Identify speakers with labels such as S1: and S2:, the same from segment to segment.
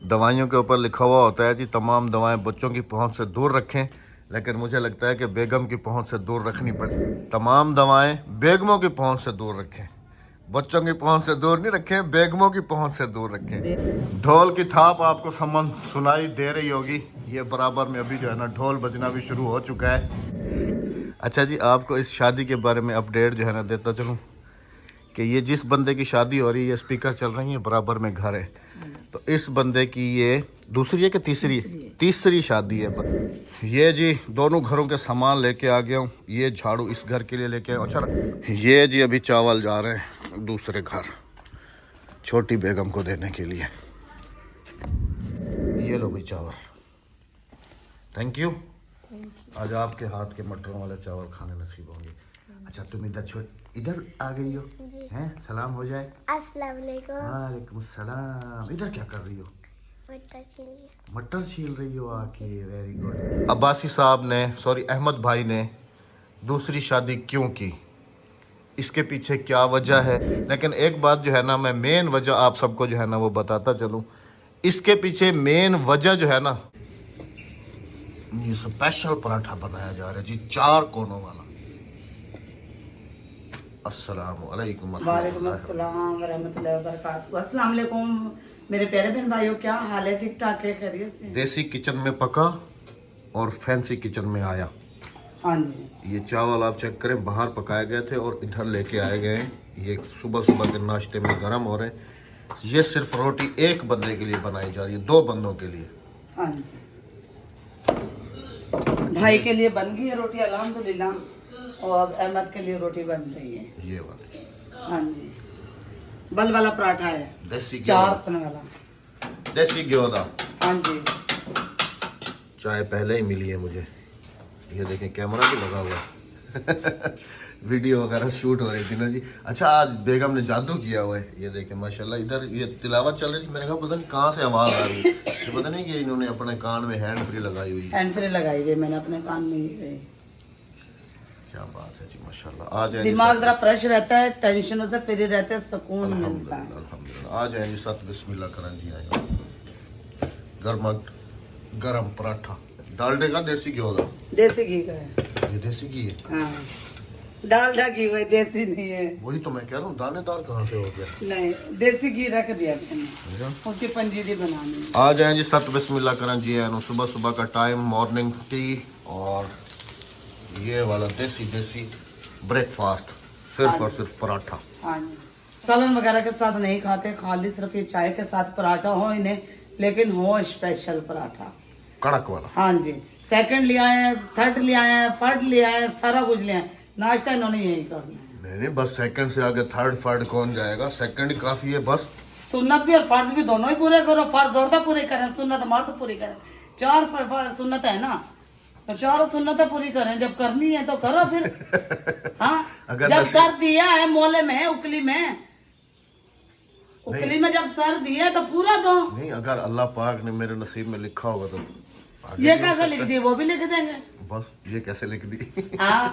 S1: दवाइयों के ऊपर लिखा हुआ होता है जी तमाम दवाएं बच्चों की पहुंच से दूर रखें, लेकिन मुझे लगता है कि बेगम की पहुंच से दूर रखनी पड़े। तमाम दवाएं बेगमों की पहुंच से दूर रखें, बच्चों की पहुंच से दूर नहीं रखें, बेगमों की पहुंच से दूर रखें। ढोल की थाप आपको समन सुनाई दे रही होगी, ये बराबर में अभी जो है ना ढोल बजना भी शुरू हो चुका है। अच्छा जी, आपको इस शादी के बारे में अपडेट जो है ना देता चलूँ कि ये जिस बंदे की शादी हो रही है, ये स्पीकर चल रही है, बराबर में घर है, तो इस बंदे की ये दूसरी है कि तीसरी शादी है। ये जी दोनों घरों के सामान लेके आ गया हूँ, ये झाड़ू इस घर के लिए लेके आया। अच्छा ये जी अभी चावल जा रहे हैं दूसरे घर छोटी बेगम को देने के लिए। ये लो भाई चावल, थैंक यू। आज आपके हाथ के मटरों वाले चावल खाने नसीब होंगे। अच्छा तुम इधर आ गई हो हैं, सलाम हो जाए।
S2: अस्सलाम वालेकुम।
S1: वालेकुम सलाम। इधर क्या कर रही हो? मटर छील रही हो आके, वेरी गुड। अब्बासी साहब ने अहमद भाई ने दूसरी शादी क्यों की, इसके पीछे क्या वजह है, लेकिन एक बात जो है ना मैं मेन वजह आप सबको जो है ना वो बताता चलूं। इसके पीछे मेन वजह जो है ना, ये स्पेशल पराठा बनाया जा रहा है जी 4 कोनों वाला। अस्सलाम वालेकुम।
S3: वालेकुम अस्सलाम व रहमतुल्लाहि व बरकातहू। अस्सलाम वालेकुम मेरे प्यारे बहन भाइयों, क्या हाल है? ठीक ठाक है, खैरियत से?
S1: देसी किचन में पका और फैंसी किचन में आया।
S3: हाँ जी।
S1: ये चावल आप चेक करें, बाहर पकाए गए थे और इधर लेके आए गए। ये सुबह सुबह के नाश्ते में गर्म हो रहे हैं। ये सिर्फ रोटी एक बंदे के लिए बनाई जा रही है, 2 बंदों के लिए।
S3: हाँ जी, भाई के लिए बन गई है रोटी अल्हम्दुलिल्लाह, और अब अहमद के लिए रोटी बन रही है।
S1: ये वाली
S3: हाँ जी, बल वाला पराठा है,
S1: देसी
S3: 4 तन वाला।
S1: देसी घ्यो दा।
S3: हाँ जी।
S1: चाय पहले ही मिली है मुझे। ये देखें कैमरा भी लगा हुआ है वीडियो वगैरह शूट हो रही थी ना जी। अच्छा आज बेगम ने जादू किया हुआ है, ये देखें माशाल्लाह। इधर ये तिलावत चल रही थी, मैंने कहा पता नहीं कहाँ से आवाज़ आ रही है, तो पता नहीं कि इन्होंने अपने कान में हैंड फ्री लगाई हुई है।
S3: हैंड फ्री लगाई हुई मैंने अपने कान में।
S1: क्या बात है जी माशाल्लाह। आ जाए
S3: दिमाग जरा फ्रेश रहता है, टेंशन से फ्री रहते हैं, सुकून मिलता है।
S1: अल्हम्दुलिल्लाह। आ जाए जी, सत बिस्मिल्लाह करें जी। आए गरम पराठा डालडे का, देसी घी होगा?
S3: देसी घी का है।
S1: ये देसी घी है?
S3: हाँ, डालडा घी हुआ, देसी नहीं है।
S1: वही तो मैं कह रहा हूँ, दानेदार कहाँ से हो गया?
S3: नहीं, देसी घी रख दिया मैंने, उसकी पंजीरी बनानी।
S1: आ जाए जी, सत बिस्मिल्लाह करें जी। सुबह सुबह का टाइम, मॉर्निंग टी और ये वाला देसी ब्रेकफास्ट, सिर्फ और सिर्फ पराठा।
S3: हाँ जी, सालन वगैरह के साथ नहीं खाते, खाली सिर्फ ये चाय के साथ पराठा हो इन्हें, लेकिन हो स्पेशल पराठा,
S1: कड़क वाला।
S3: हाँ जी। सेकंड ले आए, थर्ड ले आए, फर्ड ले आए, सारा कुछ ले आए। नाश्ता इन्होंने यही करना है।
S1: नहीं बस सेकंड से आगे थर्ड फर्ड कौन जाएगा? सेकंड ही काफी है बस।
S3: सुन्नत भी और फर्ज भी दोनों ही पूरे करो। फर्ज जोरदार पूरे करें, सुन्नत मर्द पूरी करें। 4 सुन्नत है ना, तो 4 सुन्नतें पूरी करें। जब करनी है तो करो फिर हाँ। जब सर दिया है मोले में, उकली में जब सर दिया तो पूरा दो।
S1: नहीं, अगर अल्लाह पाक ने मेरे नसीब में लिखा होगा तो
S3: ये कैसे लिख दी, वो भी लिख देंगे।
S1: बस ये कैसे लिख दी
S3: हाँ,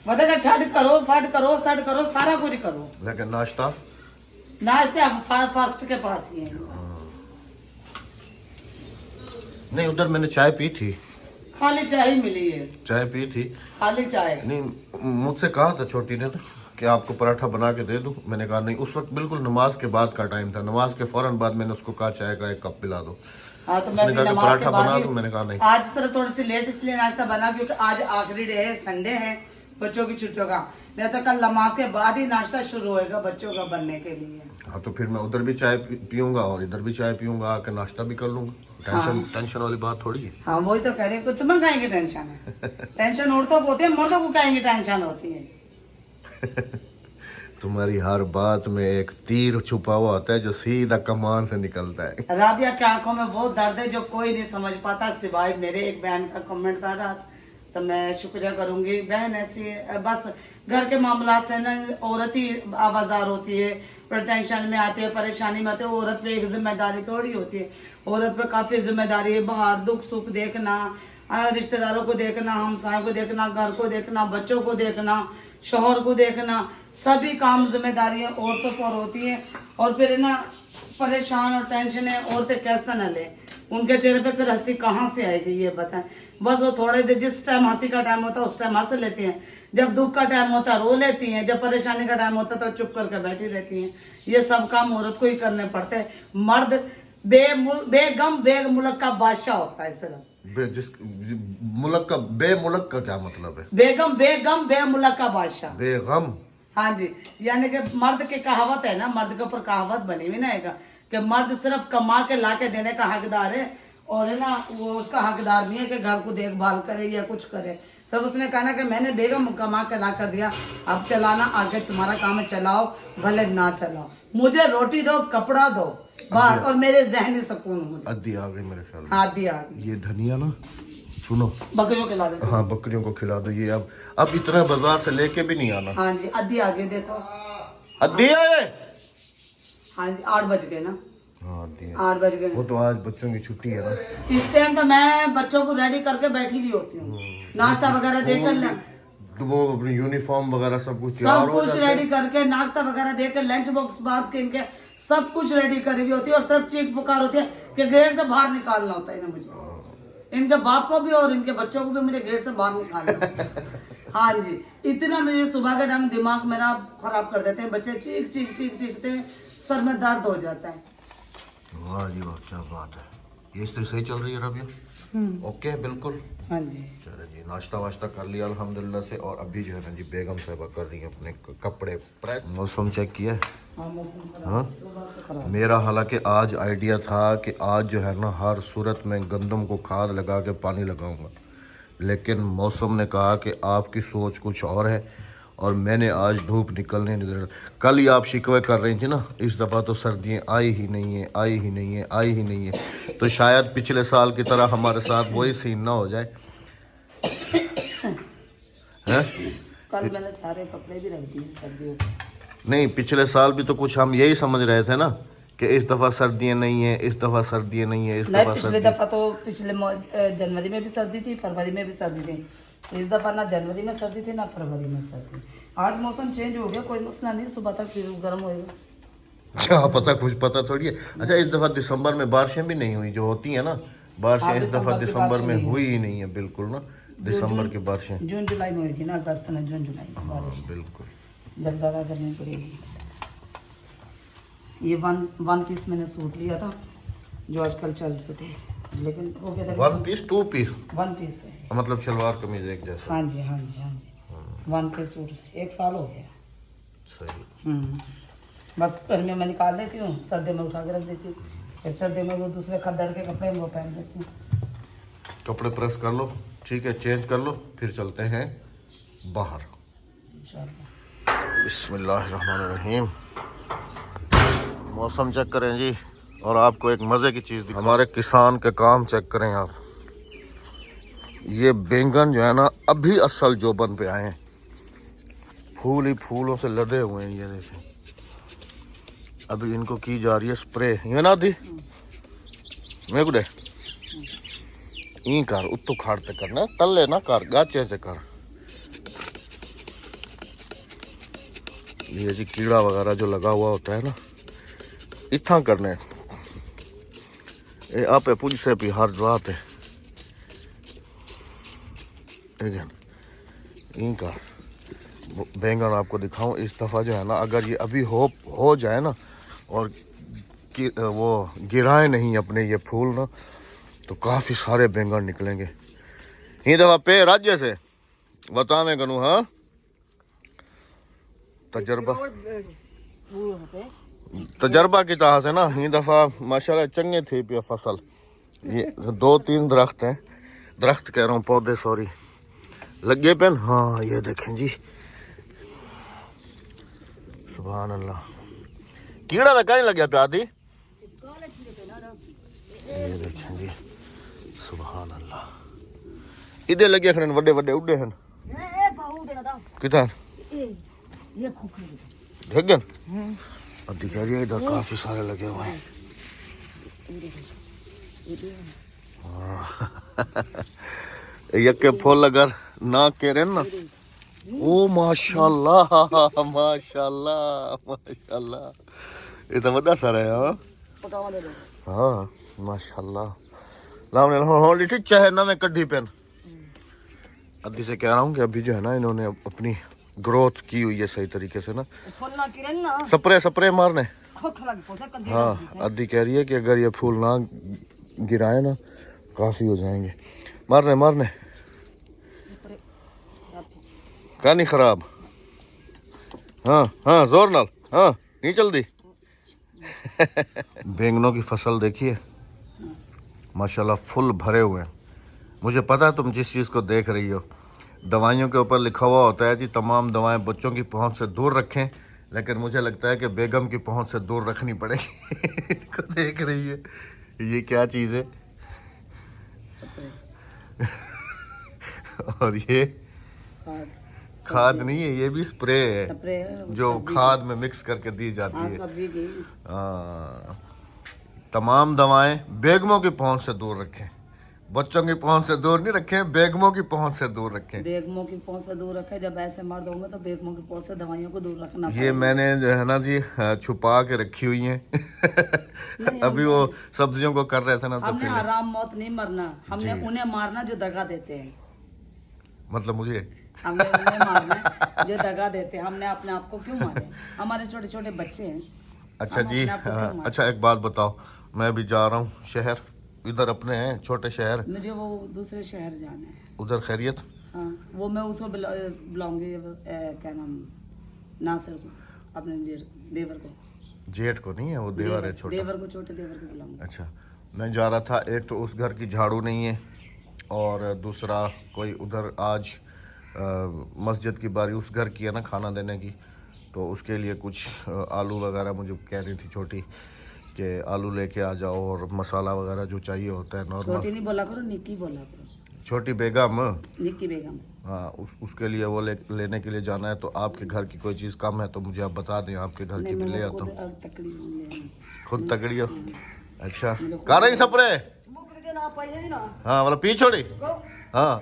S3: मतलब ठड करो, फट करो, सट करो, सारा कुछ करो,
S1: लेकिन नाश्ता
S3: अब फास्ट के पास ही है।
S1: नहीं, उधर मैंने चाय पी थी,
S3: खाली चाय ही मिली है।
S1: चाय पी थी,
S3: खाली चाय।
S1: नहीं मुझसे कहा था छोटी ने ना कि आपको पराठा बना के दे दूं। मैंने कहा नहीं, उस वक्त बिल्कुल नमाज के बाद का टाइम था। नमाज के फौरन बाद मैंने उसको कहा चाय का 1 कप पिला दो।
S3: हाँ, तो मैं भी नमाज के
S1: बना
S3: बाद
S1: दूं, मैंने कहा नहीं।
S3: आज सिर्फ थोड़ी सी लेट इसलिए नाश्ता बना क्योंकि आज आखिरी डे है, संडे है, बच्चों की छुट्टियों का। नहीं तो कल नमाज के बाद ही नाश्ता शुरू होएगा बच्चों का बनने के लिए।
S1: हाँ, तो फिर मैं उधर भी चाय पीऊंगा और इधर भी चाय पीऊंगा, आके नाश्ता भी कर लूंगा। टेंशन वाली बात थोड़ी है।
S3: हाँ, वही तो कह रही है, तुम्हें काहेंगे टेंशन है? टेंशन औरतों को होती है, मर्दों को काहेंगे टेंशन होती है?
S1: तुम्हारी हर बात में एक तीर छुपा हुआ होता है जो सीधा कमान से निकलता है।
S3: राबिया की आंखों में वो दर्द है जो कोई नहीं समझ पाता सिवाय मेरे। एक बहन का कमेंट था रात, तो मैं शुक्रिया करूंगी। बहन ऐसी है, बस घर के मामला से ना औरत ही आवाजार होती है, टेंशन में आती है, परेशानी में आती है। औरत पे एक जिम्मेदारी थोड़ी होती है, औरत पे काफी जिम्मेदारी है। बाहर दुख सुख देखना, रिश्तेदारों को देखना, हमसायों को देखना, घर को देखना, बच्चों को देखना, शोहर को देखना, सभी काम जिम्मेदारियां औरतों पर होती है। और फिर ना परेशान और टेंशन है, औरतें कैसा न ले, उनके चेहरे पे फिर हंसी कहाँ से आएगी ये बताएं। बस वो थोड़े देर, जिस टाइम हंसी का टाइम होता है उस टाइम हंस लेती हैं, जब दुख का टाइम होता है रो लेती हैं, जब परेशानी का टाइम होता है तो चुप करके बैठी रहती हैं। ये सब काम औरत को ही करने पड़ते हैं। मर्द बेगम बेग मुल्क का बादशाह होता है सिर्फ।
S1: जिस मुल्क का, बे मुल्क का क्या मतलब है?
S3: बेगम बे मुल्क का बादशाह,
S1: बेगम।
S3: हाँ जी, यानी कि मर्द की कहावत है ना, मर्द के ऊपर कहावत बनी हुई ना है कि मर्द सिर्फ कमा के ला के देने का हकदार है, और है ना वो उसका हकदार नहीं है कि घर को देखभाल करे या कुछ करे। सिर्फ उसने कहा ना कि मैंने बेगम कमा के ला कर दिया, अब चलाना आगे तुम्हारा काम है, चलाओ भले ना चलाओ, मुझे रोटी दो कपड़ा दो बस, और मेरे जहनी सुकून हो।
S1: अद्दी आ गई मेरे ख्याल में।
S3: हाँ दी आ गई।
S1: ये धनिया ना, सुनो,
S3: बकरियों के ला देते।
S1: हाँ बकरियों को खिला दो। ये अब इतना बाजार से लेके भी नहीं आना।
S3: हाँ जी अद्दी आ गई, देखो
S1: अद्दी आए।
S3: हाँ जी 8 बज गए ना,
S1: हाँ अद्दी
S3: 8 बज गए।
S1: वो तो आज बच्चों की छुट्टी है ना,
S3: इस टाइम तो मैं बच्चों को रेडी करके बैठी भी होती हूँ, नाश्ता वगैरह देकर
S1: तो वो अपनी यूनिफॉर्म वगैरह सब कुछ
S3: सब कुछ रेडी करके, नाश्ता वगैरह देकर, लंच बॉक्स बांध के इनके सब कुछ रेडी करी हुई होती है, और सिर्फ चीख पुकार होती है कि गेट से बाहर निकालना होता है ना मुझे, इनके बाप को भी और इनके बच्चों को भी मुझे गेट से बाहर निकालना होता है। हाँ जी, इतना मुझे सुबह के टाइम दिमाग मेरा खराब कर देते हैं बच्चे, चीख चीख चीख चीखते हैं, सर में दर्द हो जाता है।
S1: वाह जी वाह, क्या बात है। ये स्त्री सही चल रही है रबिया? ओके बिल्कुल।
S3: हाँ जी
S1: चलो जी, नाश्ता वाश्ता कर लिया अल्हम्दुलिल्लाह से, और अभी जो है ना जी बेगम साहिबा कर रही है अपने कपड़े प्रेस। मौसम चेक किया है? हाँ मेरा हालांकि आज आइडिया था कि आज जो है ना हर सूरत में गंदम को खाद लगा के पानी लगाऊंगा, लेकिन मौसम ने कहा कि आपकी सोच कुछ और है, और मैंने आज धूप निकलने नहीं दे। कल ही आप शिकवे कर रही थी ना, इस दफ़ा तो सर्दियाँ आई ही नहीं है, आई ही नहीं है, आई ही नहीं है। तो शायद पिछले साल की तरह हमारे साथ वही सीन ना हो जाए। हैं?
S3: कल मैंने सारे कपड़े भी रख दिए सर्दियों के।
S1: नहीं, पिछले साल भी तो कुछ हम यही समझ रहे थे ना कि इस दफ़ा सर्दियाँ नहीं है, इस दफ़ा सर्दियाँ नहीं है, इस दफ़ा
S3: पिछले दफा तो पिछले जनवरी में भी सर्दी थी, फरवरी में भी सर्दी थी, इस दफा ना जनवरी में सर्दी थी ना फरवरी में सर्दी। आज मौसम चेंज हो गया, कोई मसला नहीं, सुबह तक फिर गर्म होएगा।
S1: क्या पता, कुछ पता थोड़ी है। अच्छा, इस दफ़ा दिसंबर में बारिशें भी नहीं हुई, जो होती है ना बारिशें, इस दफ़ा दिसंबर में हुई ही नहीं है बिल्कुल ना। दिसंबर की बारिशें
S3: जून जुलाई में होगी ना, अगस्त में, जून जुलाई में
S1: हाँ
S3: बारिश
S1: बिल्कुल।
S3: जब ज़्यादा गर्मी पड़ेगी। ये वन पीस मैंने सूट लिया था जो आजकल चल रहे थे, लेकिन हो गया था।
S1: 1 पीस 2 पीस?
S3: 1 पीस है,
S1: मतलब शलवार कमीज एक जैसा।
S3: हाँ जी हाँ जी हाँ जी, 1 पीस सूट 1 साल हो गया।
S1: सही।
S3: बस गर्मी में निकाल लेती हूँ, सर्दी में उठा के रख देती हूँ, फिर सर्दी में वो दूसरे खद्दड़ के कपड़े वो पहन लेती हूँ।
S1: कपड़े प्रेस कर लो, ठीक है, चेंज कर लो, फिर चलते हैं बाहर। बिस्मिल्लाहिर्रहमानिर्रहीम। मौसम चेक करें जी, और आपको एक मज़े की चीज़, हमारे किसान के काम चेक करें आप। ये बैंगन जो है ना अभी असल जोबन पे आए हैं, फूल ही फूलों से लदे हुए हैं। ये देखें, अभी इनको की जा रही है स्प्रे। ये ना दी मैं कुछ ई कर उत्तू खाड़ते करना, तले ना कर, गाचे से कर। ये जी कीड़ा वगैरह जो लगा हुआ होता है ना, इतना करने ये आप पूछ से भी हर बात है। इनका बैंगन आपको दिखाऊं, इस दफ़ा जो है ना, अगर ये अभी हो जाए ना, और वो गिराए नहीं अपने ये फूल ना, तो काफ़ी सारे बैंगन निकलेंगे। ये दफ़ा पे राज्य से बतावे करूँ। हाँ तजर्बा की तरह से ना, ये दफ़ा माशाल्लाह चंगे थी पे फसल। ये 2-3 दरख्त हैं, दरख्त कह रहा हूँ, पौधे सॉरी, लगे पे। हाँ ये देखें जी, सुभान अल्लाह। कीड़ा लगा नहीं लग गया प्यादी। ये देखें जी, सुभान अल्लाह। इधर लगे खड़े वड्डे वड्डे उड़े हैं किधर ढेगन अद्धी कह रही है, इधर काफी सारे लगे हुए हैं। यके फूल अगर ना कह रहे ना, ओ माशाल्लाह माशाल्लाह माशाल्लाह, ये तो बड़ा सारा है। हाँ हाँ माशाल्लाह। लाओ ने हो लिठी चाहे ना मैं कड्डी पेन अभी से कह रहा हूँ कि अभी जो है ना इन्होंने अपनी ग्रोथ की हुई है सही तरीके से ना। स्प्रे मारने। हाँ अद्दी कह रही है कि अगर ये फूल ना गिराए ना काफी हो जाएंगे। मारने कहानी खराब। हाँ जोर नाल। हाँ नहीं चलती। बैंगनों की फसल देखिए माशाल्लाह फुल भरे हुए हैं। मुझे पता है तुम जिस चीज़ को देख रही हो दवाइयों के ऊपर लिखा हुआ होता है कि तमाम दवाएं बच्चों की पहुंच से दूर रखें, लेकिन मुझे लगता है कि बेगम की पहुंच से दूर रखनी पड़ेगी। इनको देख रही है ये क्या चीज़ है। और ये खाद नहीं है, ये भी स्प्रे है जो खाद में मिक्स करके दी जाती है। तमाम दवाएं बेगमों की पहुंच से दूर रखें, बच्चों की पहुंच से दूर नहीं रखें, बेगमों की पहुंच से दूर रखें।
S3: बेगमों की पहुंच से दूर रखें। जब ऐसे मर्द होंगे तो बेगमों की पहुंच से दवाइयों को दूर रखना।
S1: ये मैंने जो है ना जी छुपा के रखी हुई हैं। अभी वो सब्जियों को कर रहे थे ना तो
S3: हमने आराम मौत नहीं मरना, हमने उन्हें मारना जो दगा देते हैं।
S1: मतलब मुझे
S3: हमने उन्हें मारना जो दगा देते हैं। हमने अपने आप को क्यों मारे? हमारे छोटे छोटे बच्चे हैं।
S1: अच्छा जी अच्छा एक बात बताओ, मैं भी जा रहा हूँ शहर, इधर अपने हैं छोटे शहर,
S3: मुझे वो दूसरे शहर जाना है।
S1: उधर खैरियत?
S3: हाँ वो मैं उसको बुलाऊंगी क्या नाम नासिर को, अपने देवर को।
S1: जेठ को नहीं है वो देवर है छोटा।
S3: देवर को, छोटे देवर को बुलाऊंगी।
S1: अच्छा मैं जा रहा था, एक तो उस घर की झाड़ू नहीं है और दूसरा कोई उधर आज मस्जिद की बारी उस घर की है ना खाना देने की, तो उसके लिए कुछ आलू वगैरह मुझे कह रही थी छोटी कि आलू लेके आ जाओ और मसाला वगैरह जो चाहिए होता है नॉर्मल।
S3: छोटी नहीं बोला करो, निक्की बोला करो।
S1: छोटी बेगम,
S3: निक्की बेगम।
S1: हाँ उसके लिए वो लेने के लिए जाना है। तो आपके घर की कोई चीज़ कम है तो मुझे आप बता दें, आपके घर की भी ले आता हूँ। खुद तकड़ी हो? अच्छा कहा नहीं सपरे? हाँ मतलब पी छोड़ी। हाँ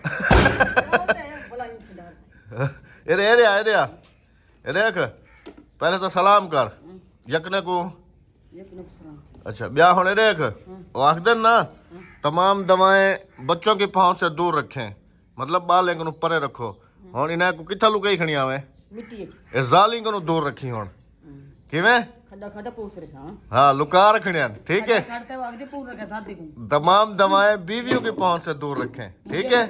S1: देख पहले तो सलाम कर यकने को। अच्छा ब्याह होने देख आख दिन ना तमाम दवाएं बच्चों की पहुंच से दूर रखें, मतलब बाल को परे रखो। हुण इन्हें को किथा लुकाई खणी आवे ए जाली को दूर रखी हुण किवें हाँ लुका रखने ठीक है। तमाम दवाएं बीवियों की पहुंच से दूर रखें ठीक है।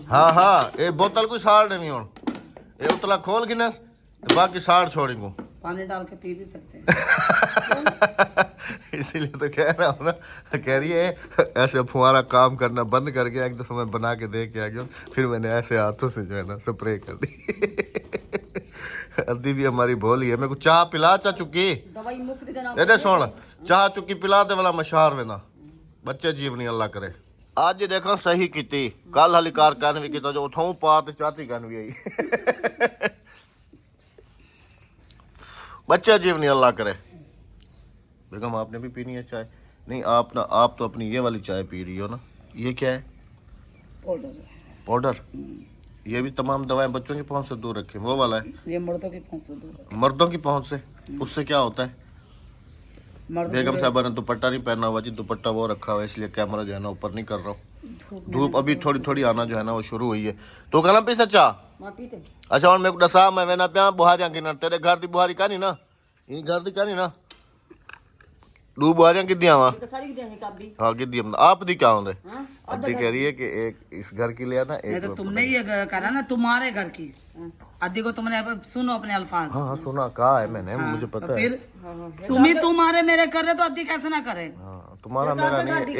S1: हाँ हाँ ये बोतल को साड़ नहीं हुण ये उतला खोल गिनस बाकी साड़ छोड़ेंगे,
S3: पानी डाल के पी भी सकते हैं।
S1: इसीलिए तो कह रहा हूँ ना, कह रही है ऐसे फुहारा काम करना बंद कर गया। एक दफा मैं बना के दे के आ गया, फिर मैंने ऐसे हाथों से जो है ना स्प्रे कर दी। अद्दी भी हमारी भोली है। मेरे को चाह पिला चा चुकी दे सुन चाह चुकी पिला दे वाला मशार में ना बच्चे जीवनी अल्लाह करे। आज देखो सही की कल हाली कार कहन भी किया जो उठाऊ पा तो चाहती कहन भी आई। बच्चा जीवनी अल्लाह करे। बेगम आपने भी पीनी है चाय? नहीं आप ना, आप तो अपनी ये वाली चाय पी रही हो ना। ये क्या है? पाउडर। ये भी तमाम दवाएं बच्चों की पहुंच से दूर रखें, वो वाला है? ये मर्दों की पहुंच से दूर। मर्दों की पहुंच से उससे क्या होता है? बेगम साहबा ने दुपट्टा नहीं पहना हुआ जी, दुपट्टा वो रखा हुआ है इसलिए कैमरा जो है ना ऊपर नहीं कर रहा हूँ। धूप अभी थोड़ी थोड़ी आना जो है ना वो शुरू हुई है। तो कहना पी सच्चा अच्छा और मेरे को दसा मैं वेना पिया बुहारियां की तेरे घर की बुहारी का नहीं ना ये घर की का नहीं ना दो बुहारियां किदियां वा हाँ किदी आप दी क्या होंगे अद्दी कह रही है कि एक इस घर की लिया ना एक
S3: तो तुमने ये करा ना तुम्हारे घर की अद्दी को तुमने सुनो अपने अल्फाज।
S1: हाँ सुना कहा है मैंने मुझे पता है।
S3: फिर तुम्हारे मेरे कर रहे तो अद्दी कैसे ना करे?
S1: तुम्हारा मेरा नहीं,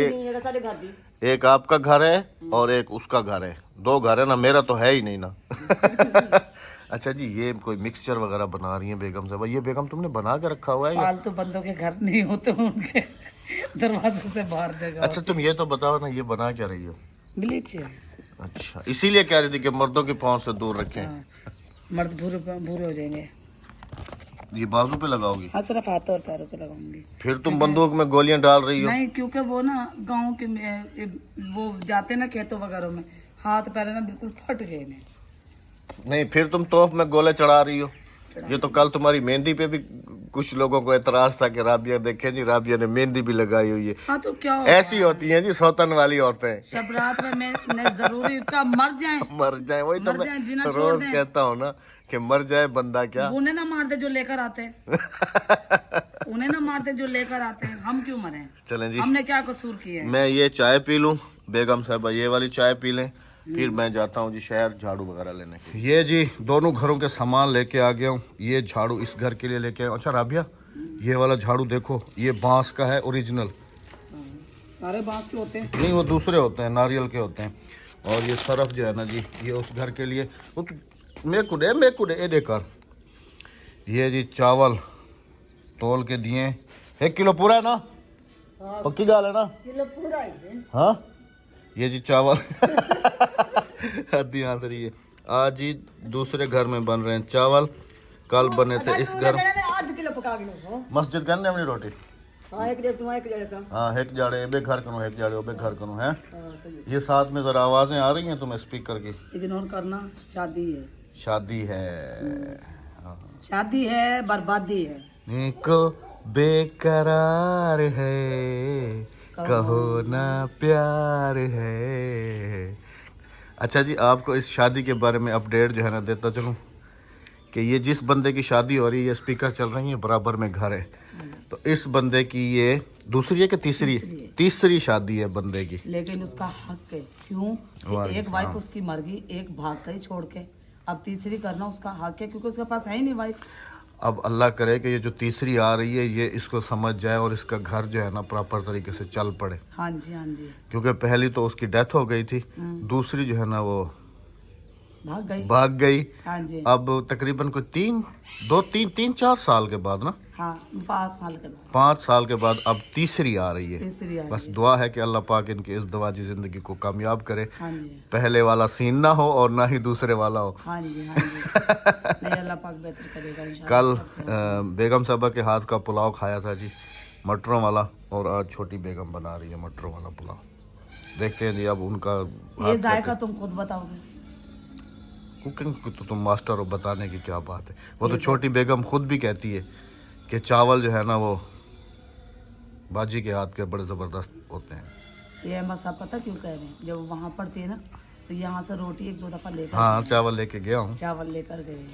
S1: एक आपका घर है और एक उसका घर है, दो घर है ना, मेरा तो है ही नहीं ना। अच्छा जी ये कोई मिक्सचर वगैरह बना रही है बेगम साहब, ये बेगम तुमने बना के रखा हुआ है?
S3: फालतू बंदों के घर नहीं होते उनके दरवाजे से बाहर जगह।
S1: अच्छा तुम ये तो बताओ ना ये बना क्या रही हो?
S3: ब्लीच है।
S1: अच्छा इसीलिए कह रही थी कि मर्दों की पहुंच से दूर रखें।
S3: मर्द भूरे भूरे हो जाएंगे।
S1: ये बाजू पे लगाओगी?
S3: हाँ सिर्फ हाथों और पैरों पे लगाऊंगी।
S1: फिर तुम बंदूक में गोलियां डाल रही हो?
S3: नहीं क्योंकि वो ना गांव के वो जाते ना खेतों वगैरह में हाथ पैर ना बिल्कुल फट गए ने।
S1: नहीं फिर तुम तोप में गोले चढ़ा रही हो?
S3: चढ़ा।
S1: ये तो कल तुम्हारी मेहंदी पे भी कुछ लोगों को एतराज था कि राबिया देखे जी, राबिया ने मेहंदी भी लगाई हुई है।
S3: हाँ तो क्या
S1: ऐसी होती हैं जी सौतन वाली औरतें,
S3: शब रात में मैं जरूरी का मर जाए,
S1: मर जाए। वही तो
S3: मर जाए, जीना
S1: मैं
S3: छोड़
S1: रोज
S3: दें।
S1: कहता हूँ ना कि मर जाए बंदा क्या।
S3: उन्हें ना मार दे जो लेकर आते हैं, उन्हें ना मार दे जो लेकर आते हैं, हम क्यों मरे?
S1: चलें जी,
S3: हमने क्या कसूर किया है?
S1: मैं ये चाय पी लूं, बेगम साहबा ये वाली चाय पी लें, फिर मैं जाता हूँ जी शहर झाड़ू वगैरह लेने के। ये जी दोनों घरों के सामान लेके आ गया हूँ। ये झाड़ू इस घर के लिए लेके आया हूँ। अच्छा राबिया, ये वाला झाड़ू देखो, ये बांस का है ओरिजिनल।
S3: सारे बांस के होते हैं?
S1: नहीं, वो दूसरे होते हैं, नारियल के होते हैं। और ये सरफ जो है ना जी, ये उस घर के लिए। वो तो मेकुडे ए देकर। ये जी चावल तोल के दिए, 1 किलो पूरा है ना? पक्की गाल है ना?
S3: किलो पूरा है।
S1: हाँ, ये जी चावल हद्दी हंस रही है। आज जी दूसरे घर में बन रहे हैं चावल, कल बने थे इस घर।
S3: आध किलो पका गिनो
S1: मस्जिद करने अपनी रोटी।
S3: हाँ एक डेढ़ तुम्हारे एक डेढ़ सा।
S1: हाँ, एक जाड़े बे घर करूँ, एक जाड़े बे घर करूँ है। ये साथ में जरा आवाजें आ रही हैं तुम्हें स्पीकर की?
S3: इग्नोर करना, शादी है,
S1: शादी है।
S3: शादी है, बर्बादी है।
S1: को बेकरार है, कहो ना प्यार है। अच्छा जी, आपको इस शादी के बारे में अपडेट जो है ना देता चलूं कि ये जिस बंदे की शादी हो रही है, ये स्पीकर चल रही है, बराबर में घर है। तो इस बंदे की ये दूसरी है कि तीसरी शादी है बंदे की।
S3: लेकिन उसका हक है, क्यों कि एक वाइफ उसकी मर गई, एक भाग गई छोड़ के, अब तीसरी करना उसका हक है, क्योंकि उसके पास है ही नहीं वाइफ।
S1: अब अल्लाह करे कि ये जो तीसरी आ रही है ये इसको समझ जाए और इसका घर जो है ना प्रॉपर तरीके से चल पड़े।
S3: हाँ जी, हाँ जी।
S1: क्योंकि पहली तो उसकी डेथ हो गई थी, दूसरी जो है ना वो भाग गई।
S3: हाँ जी।
S1: अब तकरीबन कोई 3-4 साल के बाद ना,
S3: हाँ 5 साल के बाद,
S1: 5 साल के बाद अब तीसरी आ रही है।
S3: तीसरी आई
S1: बस
S3: है।
S1: दुआ है कि अल्लाह पाक इनकी इस दवाजी जिंदगी को कामयाब करे।
S3: हाँ जी,
S1: पहले वाला सीन ना हो और ना ही दूसरे वाला हो।
S3: हाँ जी, हाँ जी। नहीं, अल्लाह पाक बेहतर करेगा इंशाल्लाह।
S1: कल बेगम साहबा के हाथ का पुलाव खाया था जी, मटरों वाला, और आज छोटी बेगम बना रही है मटरों वाला पुलाव। देखते हैं जी अब उनका
S3: ये जायका तुम खुद बताओगे।
S1: कुकिंग की तो तुम मास्टर हो, बताने की क्या बात है। वो तो छोटी बेगम खुद भी कहती है कि चावल जो है ना वो बाजी के हाथ के बड़े ज़बरदस्त होते हैं।
S3: ये अहमद साहब पता क्यों कह रहे हैं, जब वहाँ पढ़ती है ना तो यहाँ से रोटी 1-2 दफ़ा लेकर,
S1: हाँ चावल लेके गया हूँ,
S3: चावल लेकर गए।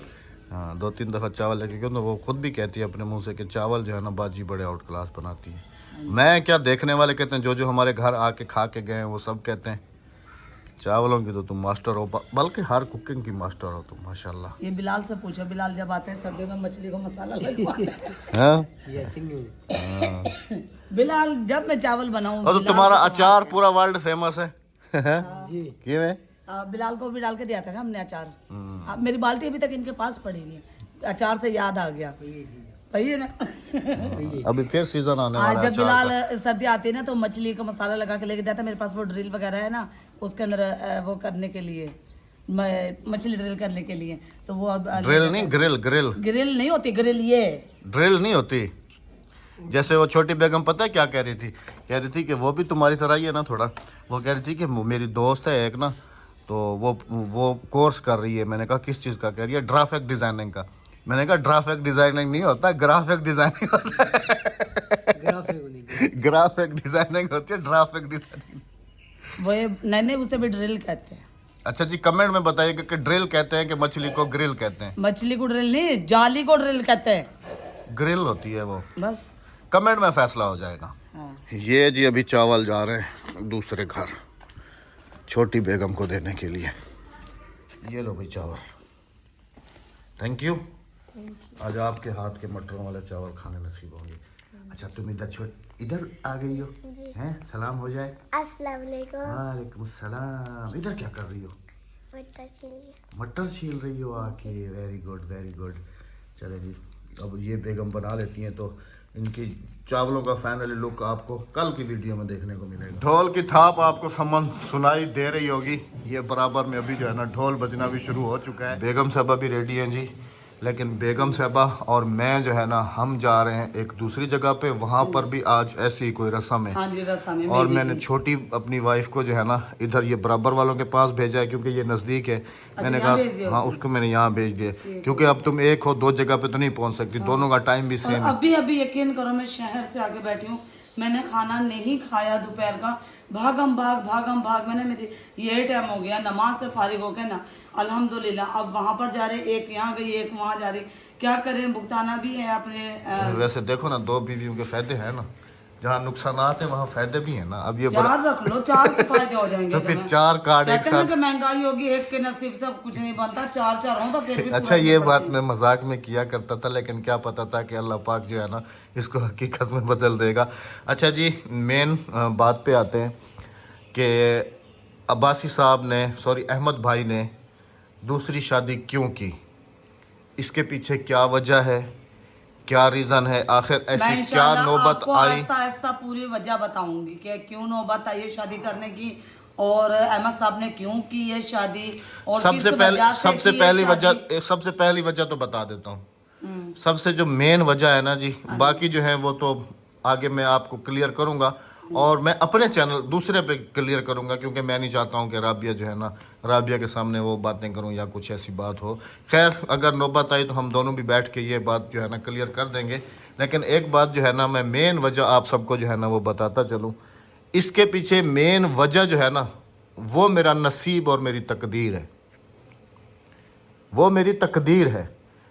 S1: हाँ 2-3 दफ़ा चावल लेके गया। तो वो खुद भी कहती है अपने मुंह से कि चावल जो है ना बाजी बड़े आउट क्लास बनाती है। मैं क्या, देखने वाले कहते हैं, जो हमारे घर आके खा के गए हैं वो सब कहते हैं चावलों की तो तुम मास्टर हो, बल्कि हर कुकिंग की मास्टर हो तुम माशाल्लाह।
S3: ये बिलाल से पूछो, बिलाल जब आते हैं सर्दियों में मछली को मसाला लगवाते हैं।
S1: हाँ?
S3: बिलाल जब मैं चावल बनाऊं,
S1: और तो तुम्हारा अचार पूरा वर्ल्ड फेमस है
S3: जी।
S1: क्यों?
S3: बिलाल को भी डाल के दिया था ना हमने अचार। मेरी बाल्टी अभी तक इनके पास पड़ी हुई है। अचार से याद आ गया, वही है ना।
S1: अभी फिर सीजन आने वाला
S3: आज
S1: है
S3: जब
S1: अचार
S3: बिलाल
S1: का।
S3: सर्दी आती है ना तो मछली का मसाला लगा के लेके जाता है। मेरे पास वो ड्रिल वगैरह है ना, उसके अंदर वो करने के लिए, मछली ड्रिल करने के लिए। तो वो अब
S1: ड्रिल नहीं, ग्रिल ग्रिल
S3: ग्रिल नहीं होती, ग्रिल ये
S1: ड्रिल नहीं होती। जैसे वो छोटी बेगम पता है क्या कह रही थी? कह रही थी कि वो भी तुम्हारी तरह ही है ना थोड़ा। वो कह रही थी कि मेरी दोस्त है एक ना, तो वो कोर्स कर रही है। मैंने कहा किस चीज़ का? कह रही है ग्राफिक डिजाइनिंग का। मैंने कहा ग्राफिक डिजाइनिंग नहीं होता, ग्राफिक डिजाइनिंग होता है। ग्राफिक डिजाइनिंग होती है, ग्राफिक डिजाइनिंग।
S3: वो नन्हे उसे भी ड्रिल कहते हैं।
S1: अच्छा जी, कमेंट में बताइएगा कि ड्रिल कहते हैं कि मछली को ग्रिल कहते हैं।
S3: मछली को ड्रिल नहीं, जाली को ड्रिल कहते हैं।
S1: ग्रिल होती है वो,
S3: बस
S1: कमेंट में फैसला हो जाएगा।
S3: हाँ।
S1: ये जी अभी चावल जा रहे हैं दूसरे घर छोटी बेगम को देने के लिए। ये लो भाई चावल, थैंक यू। आज आपके हाथ के मटरों वाले चावल खाने नसीब होंगे। अच्छा तुम इधर आ गई हो हैं? सलाम हो जाए।
S2: अस्सलाम वालेकुम।
S1: वालेकुम सलाम। इधर क्या कर रही हो? मटर छील रही हो आके। Very good very good. चले जी, अब ये बेगम बना लेती हैं तो इनकी चावलों का फाइनली लुक आपको कल की वीडियो में देखने को मिलेगा। ढोल की थाप आपको सुनाई दे रही होगी। ये बराबर में अभी जो है ना ढोल बजना भी शुरू हो चुका है। बेगम साहब अभी रेडी हैं जी, लेकिन बेगम साहबा और मैं जो है ना, हम जा रहे हैं एक दूसरी जगह पे, वहाँ पर भी आज ऐसी कोई रस्म है।
S3: हाँ जी, रस्म है।
S1: और मैंने छोटी अपनी वाइफ को जो है ना इधर ये बराबर वालों के पास भेजा है, क्योंकि ये नज़दीक है। मैंने
S3: यहाँ भेज दिया
S1: कहा हाँ, उसको मैंने यहाँ भेज दिया, क्योंकि अब तुम एक हो, दो जगह पे तो नहीं पहुँच सकती, दोनों का टाइम भी
S3: और
S1: सेम है।
S3: अभी अभी यकीन करो, मैं शहर से आके बैठी हूँ, मैंने खाना नहीं खाया दोपहर का, भागम भाग मैंने, मेरी ये टाइम हो गया नमाज से फारिग हो गए ना, अल्हम्दुलिल्लाह। अब वहां पर जा रहे, एक यहाँ गई एक वहां जा रही, क्या करें, भुगताना भी है अपने।
S1: वैसे देखो ना, दो बीवियों के फायदे हैं ना, जहाँ नुकसानात है वहाँ फायदे भी है ना। अब ये
S3: चार रख लो, चार के फायदे हो जाएंगे।
S1: तो फिर चार कार्ड एक
S3: कहते हैं ना
S1: साथ।
S3: कि महंगाई होगी, एक के नसीब से कुछ नहीं बनता, चार चार हो तो फिर भी
S1: अच्छा, ये बात मैं मजाक में किया करता था, लेकिन क्या पता था कि अल्लाह पाक जो है ना इसको हकीकत में बदल देगा। अच्छा जी, मेन बात पे आते हैं कि अब्बासी साहब ने, सॉरी अहमद भाई ने दूसरी शादी क्यों की, इसके पीछे क्या वजह है, क्या रीज़न है, आखिर ऐसी क्या नौबत आई।
S3: आहिस्ता आहिस्ता पूरी वजह बताऊंगी कि क्यों नौबत आई शादी करने की, और अहमद साहब ने क्यों की ये शादी, और
S1: सबसे पहली वजह तो बता देता हूँ। सबसे जो मेन वजह है ना जी, बाकी जो है वो तो आगे मैं आपको क्लियर करूंगा, और मैं अपने चैनल दूसरे पे क्लियर करूंगा, क्योंकि मैं नहीं चाहता हूँ कि राबिया जो है ना, राबिया के सामने वो बातें करूँ या कुछ ऐसी बात हो। खैर, अगर नौबत आई तो हम दोनों भी बैठ के ये बात जो है ना क्लियर कर देंगे। लेकिन एक बात जो है ना, मैं मेन वजह आप सबको जो है ना वो बताता चलूँ। इसके पीछे मेन वजह जो है ना, वो मेरा नसीब और मेरी तकदीर है, वो मेरी तकदीर है।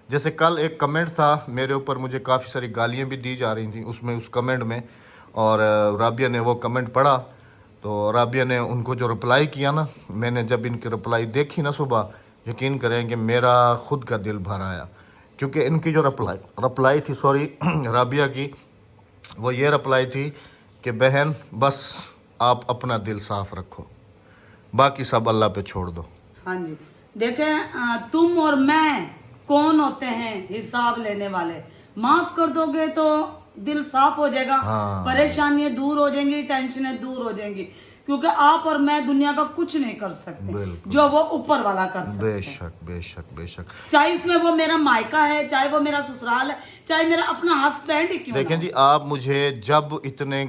S1: जैसे कल एक कमेंट था मेरे ऊपर, मुझे काफ़ी सारी गालियाँ भी दी जा रही थी उसमें, उस कमेंट में, और राबिया ने वो कमेंट पढ़ा, तो राबिया ने उनको जो रिप्लाई किया ना, मैंने जब इनकी रिप्लाई देखी ना सुबह, यकीन करें कि मेरा खुद का दिल भर आया। क्योंकि इनकी जो रिप्लाई थी, सॉरी राबिया की, वो ये रिप्लाई थी कि बहन बस आप अपना दिल साफ रखो, बाकी सब अल्लाह पे छोड़ दो।
S3: हाँ जी, देखें, तुम और मैं कौन होते हैं हिसाब लेने वाले, माफ कर दोगे तो दिल साफ हो जाएगा।
S1: हाँ।
S3: परेशानियां दूर हो जाएंगी, टेंशनें दूर हो जाएंगी, क्योंकि आप और मैं दुनिया का कुछ नहीं कर सकते, जो वो ऊपर वाला कर सकते।
S1: बेशक बेशक बेशक।
S3: चाहे इसमें वो मेरा मायका है, चाहे वो मेरा ससुराल है, चाहे मेरा अपना हस्बैंड ही क्यों।
S1: देखें जी, आप मुझे जब इतने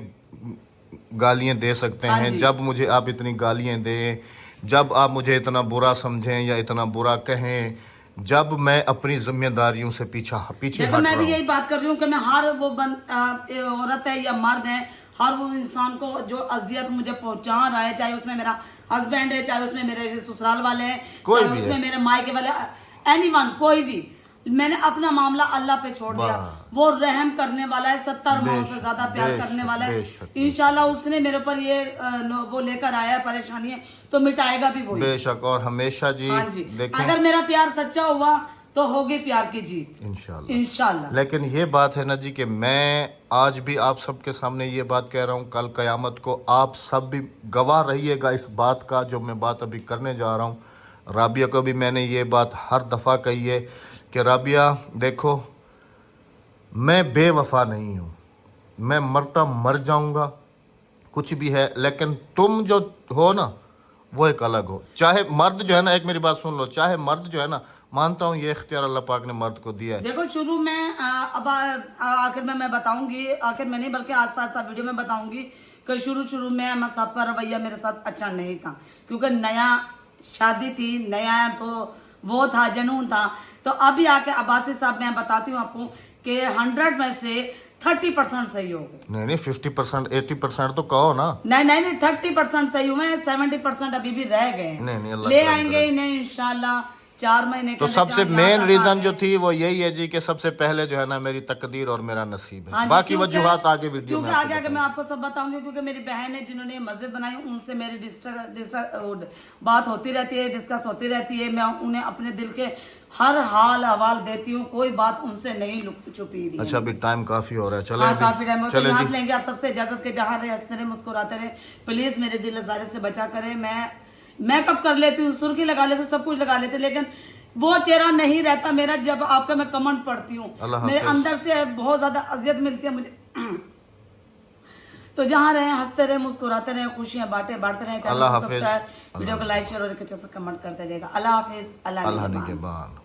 S1: गालियां दे सकते
S3: हाँ
S1: हैं, जब मुझे आप इतनी गालियां दें, जब आप मुझे इतना बुरा समझें या इतना बुरा कहें, जब मैं अपनी जिम्मेदारियों से पीछे
S3: देखो, मैं भी यही बात कर रही हूँ कि मैं हर वो औरत है या मर्द है, हर वो इंसान को जो अजियत मुझे पहुंचा रहा है, चाहे उसमें मेरा हस्बैंड है, चाहे उसमें मेरे ससुराल वाले हैं, चाहे उसमें मेरे मायके वाले, एनीवन, कोई भी, मैंने अपना मामला अल्लाह पे छोड़ दिया। वो रहम करने वाला है, 70 माओं से ज्यादा प्यार करने वाला है। इंशाल्लाह उसने मेरे ऊपर ये वो लेकर आया है परेशानी है, तो मिटाएगा भी वो।
S1: बेशक, और हमेशा जी,
S3: हाँ जी, अगर मेरा प्यार सच्चा हुआ तो होगी प्यार की जीत, इंशाल्लाह।
S1: लेकिन ये बात है ना जी कि मैं आज भी आप सबके सामने ये बात कह रहा हूँ, कल कयामत को आप सब भी गवाह रहिएगा इस बात का, जो मैं बात अभी करने जा रहा हूँ। राबिया को भी मैंने ये बात हर दफ़ा कही है कि राबिया देखो, मैं बेवफा नहीं हूँ, मैं मरता मर जाऊँगा, कुछ भी है, लेकिन तुम जो हो ना वो एक अलग हो। चाहे मर्द जो है ना, एक मेरी बात सुन लो, चाहे मर्द जो है ना, मानता हूँ ये इख्तियार अल्लाह पाक ने मर्द को दिया है।
S3: देखो, शुरू में अब आखिर में मैं बताऊंगी, आखिर में नहीं बल्कि आस्ता आस्ता वीडियो में बताऊंगी कि शुरू में मैं सबका रवैया मेरे साथ अच्छा नहीं था, क्योंकि नया शादी थी, नया तो वो था, जुनून था। तो अभी आके अब्बासी साहब मैं बताती हूँ आपको कि 100 में से 30% सही हो गए।
S1: नहीं 50% 80% तो कहो ना।
S3: नहीं 30% सही हुए, 70% अभी भी रह गए।
S1: नहीं,
S3: ले आएंगे इन्हें इंशाल्लाह 4 महीने।
S1: तो सबसे मेन रीजन जो थी वो यही है जी कि सबसे पहले जो है ना मेरी तकदीर और मेरा नसीब है। बाकी वजूहात आगे वीडियो में
S3: आगे मैं आपको सब बताऊंगी, क्योंकि मेरी बहन है जिन्होंने मस्जिद बनाई, उनसे मेरी बात होती रहती है, डिस्कस होती रहती है। मैं उन्हें अपने दिल के हर हाल हवाल देती हूँ, कोई बात उनसे नहीं छुपी हुई।
S1: अच्छा, अभी टाइम काफी हो रहा है, चलो
S3: काफी टाइम चले जी। लेंगे आप सबसे इजाजत के, जहाँ रहे हंसते रहे, मुस्कुराते रहे, प्लीज मेरे दिल अज़ारे से बचा करे। मैं मेकअप कर लेती हूँ, सुर्खी लगा लेती हूँ, सब कुछ लगा लेती, लेकिन वो चेहरा नहीं रहता मेरा जब आपका मैं कमेंट पढ़ती हूँ, मेरे अंदर से बहुत ज्यादा अजियत मिलती है मुझे। तो जहाँ रहे हंसते रहे, मुस्कुराते रहे, खुशियां बांटते रहे।
S1: अल्लाह हाफिज।
S3: वीडियो को लाइक शेयर और कमेंट करते जाएगा। अल्लाह हाफिज, अल्लाह निगहबान।